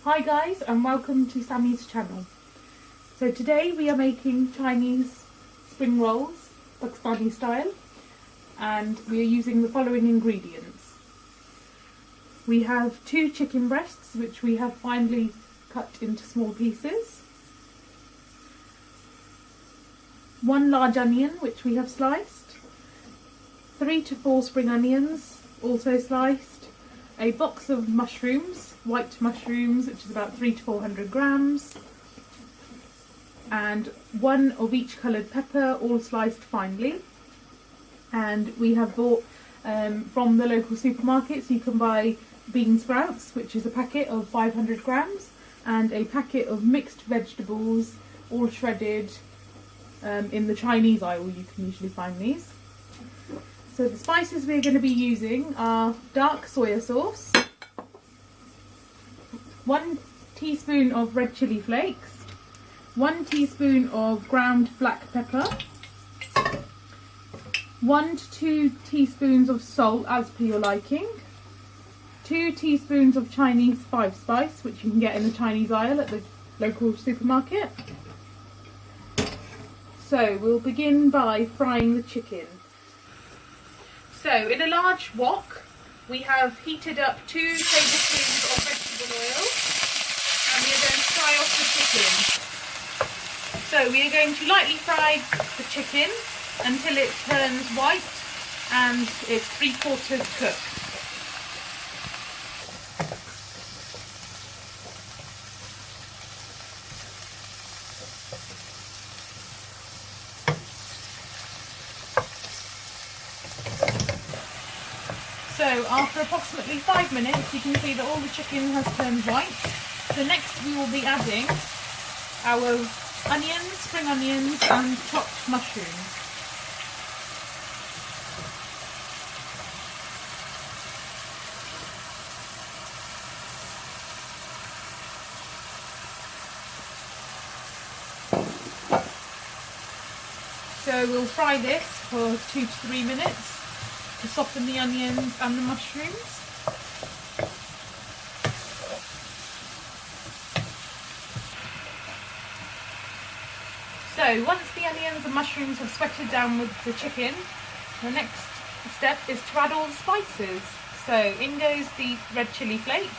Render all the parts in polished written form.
Hi guys, and welcome to Sammy's channel. So today we are making Chinese spring rolls, Pakistani style, and we are using the following ingredients. We have 2 chicken breasts which we have finely cut into small pieces, 1 large onion which we have sliced, 3 to 4 spring onions also sliced, a box of mushrooms, white mushrooms, which is about 300 to 400 grams, and 1 of each coloured pepper, all sliced finely. And we have bought from the local supermarkets, you can buy bean sprouts, which is a packet of 500 grams, and a packet of mixed vegetables, all shredded. In the Chinese aisle you can usually find these. So the spices we're going to be using are dark soya sauce, 1 teaspoon of red chili flakes, 1 teaspoon of ground black pepper, 1 to 2 teaspoons of salt as per your liking, 2 teaspoons of Chinese 5 spice, which you can get in the Chinese aisle at the local supermarket. So we'll begin by frying the chicken. So in a large wok we have heated up 2 tablespoons of vegetable oil, and we are going to fry off the chicken. So we are going to lightly fry the chicken until it turns white and it's 3/4 cooked. So after approximately 5 minutes you can see that all the chicken has turned white. So next we will be adding our onions, spring onions and chopped mushrooms. So we'll fry this for 2 to 3 minutes to soften the onions and the mushrooms. So once the onions and mushrooms have sweated down with the chicken, the next step is to add all the spices. So in goes the red chili flakes,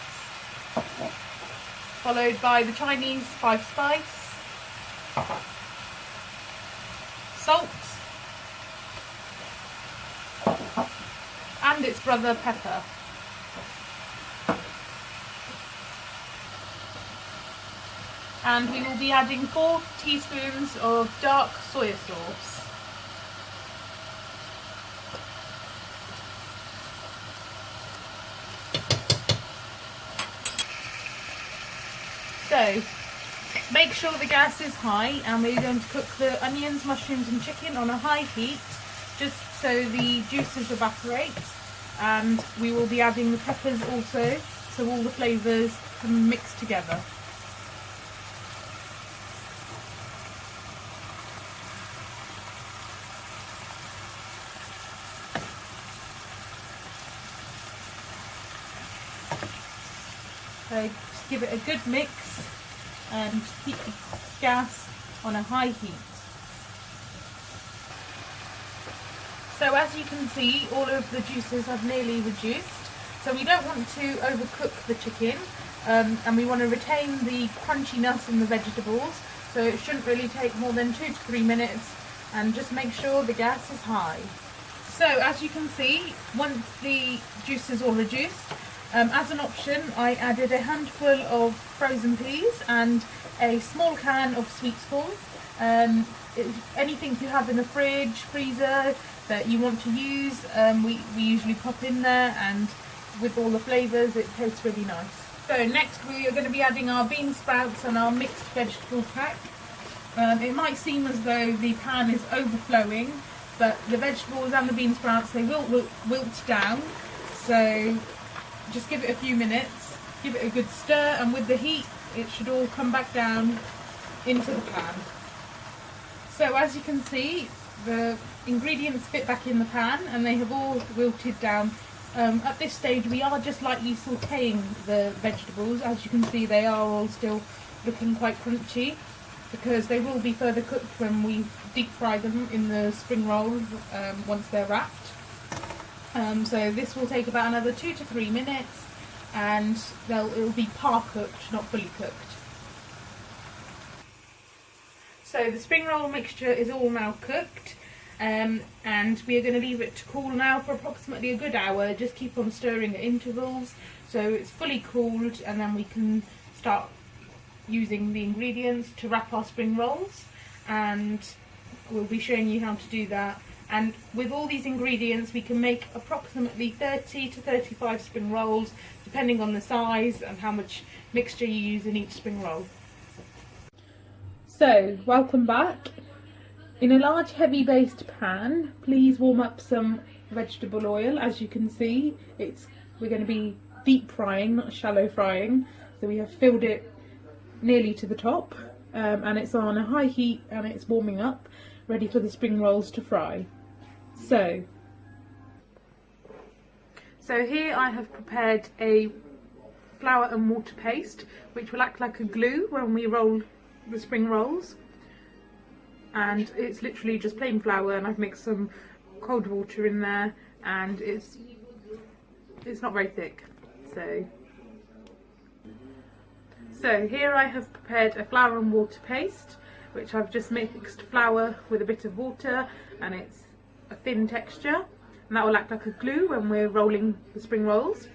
followed by the Chinese 5 spice, salt, and its brother pepper. And we will be adding 4 teaspoons of dark soya sauce. So make sure the gas is high, and we're going to cook the onions, mushrooms and chicken on a high heat just so the juices evaporate, and we will be adding the peppers also so all the flavours can mix together. So just give it a good mix and keep the gas on a high heat. So as you can see, all of the juices have nearly reduced. So we don't want to overcook the chicken, and we want to retain the crunchiness in the vegetables. So it shouldn't really take more than 2 to 3 minutes, and just make sure the gas is high. So as you can see, once the juice is all reduced, as an option I added a handful of frozen peas and a small can of sweet corn. Anything you have in the fridge, freezer that you want to use, we usually pop in there, and with all the flavours it tastes really nice. So next we are going to be adding our bean sprouts and our mixed vegetable pack. It might seem as though the pan is overflowing, but the vegetables and the bean sprouts, they will wilt down. So just give it a few minutes, give it a good stir, and with the heat it should all come back down into the pan. So as you can see, the ingredients fit back in the pan and they have all wilted down At this stage we are just lightly sauteing the vegetables. As you can see, they are all still looking quite crunchy because they will be further cooked when we deep fry them in the spring rolls once they're wrapped. So this will take about another 2 to 3 minutes, and it will be par cooked, not fully cooked. So the spring roll mixture is all now cooked, and we are going to leave it to cool now for approximately a good hour. Just keep on stirring at intervals so it's fully cooled, and then we can start using the ingredients to wrap our spring rolls, and we'll be showing you how to do that. And with all these ingredients we can make approximately 30 to 35 spring rolls, depending on the size and how much mixture you use in each spring roll. So, welcome back. In a large heavy based pan, please warm up some vegetable oil. As you can see, we're going to be deep frying, not shallow frying. So we have filled it nearly to the top, and it's on a high heat and it's warming up, ready for the spring rolls to fry. So here I have prepared a flour and water paste which will act like a glue when we roll the spring rolls, and it's literally just plain flour, and I've mixed some cold water in there, and it's not very thick. So here I have prepared a flour and water paste which I've just mixed flour with a bit of water, and it's a thin texture, and that will act like a glue when we're rolling the spring rolls.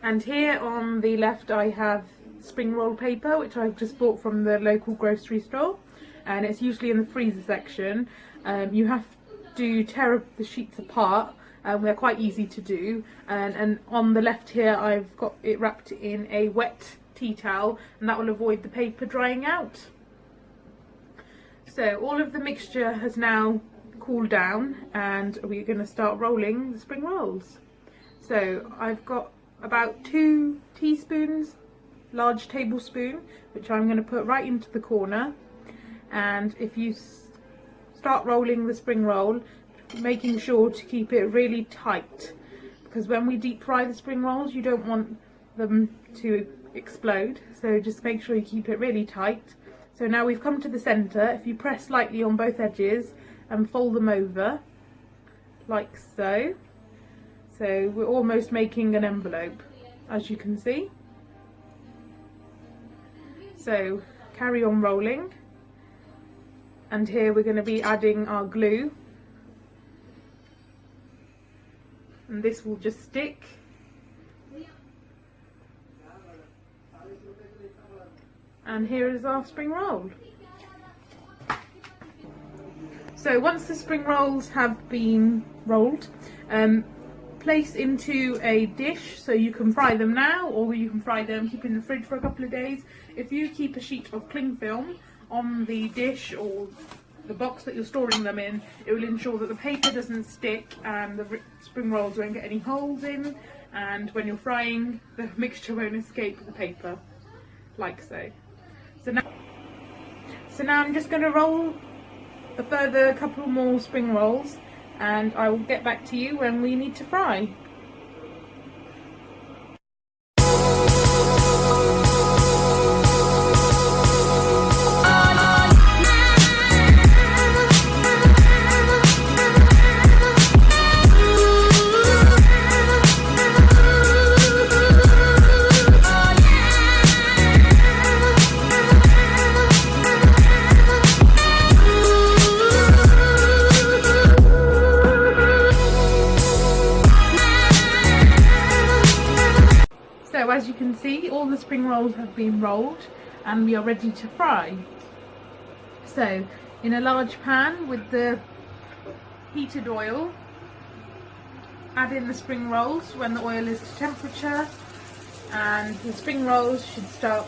And here on the left I have spring roll paper which I've just bought from the local grocery store, and it's usually in the freezer section. You have to tear the sheets apart, and they're quite easy to do, and on the left here I've got it wrapped in a wet tea towel, and that will avoid the paper drying out. So all of the mixture has now cooled down, and we're going to start rolling the spring rolls. So I've got about 2 teaspoons, large tablespoon, which I'm going to put right into the corner. And if you start rolling the spring roll, making sure to keep it really tight, because when we deep fry the spring rolls you don't want them to explode, so just make sure you keep it really tight. So now we've come to the centre. If you press lightly on both edges and fold them over like so, so we're almost making an envelope, as you can see. So carry on rolling, and here we're going to be adding our glue, and this will just stick. And here is our spring roll. So once the spring rolls have been rolled, place into a dish, so you can fry them now, or you can fry them, keep in the fridge for a couple of days. If you keep a sheet of cling film on the dish or the box that you're storing them in, it will ensure that the paper doesn't stick and the spring rolls won't get any holes in, and when you're frying the mixture won't escape the paper, like so. So now I'm just going to roll a further couple more spring rolls, and I will get back to you when we need to fry. So as you can see, all the spring rolls have been rolled and we are ready to fry. So in a large pan with the heated oil, add in the spring rolls when the oil is to temperature, and the spring rolls should start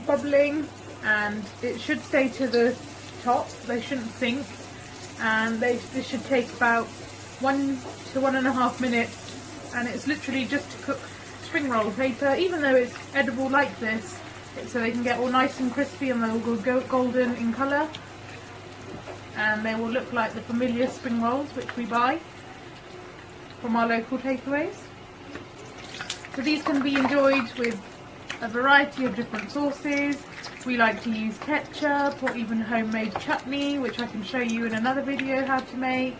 bubbling, and it should stay to the top, they shouldn't sink, and this should take about 1 to 1.5 minutes, and it's literally just to cook spring roll paper, even though it's edible like this, so they can get all nice and crispy and they'll go golden in colour, and they will look like the familiar spring rolls which we buy from our local takeaways. So these can be enjoyed with a variety of different sauces. We like to use ketchup or even homemade chutney, which I can show you in another video how to make.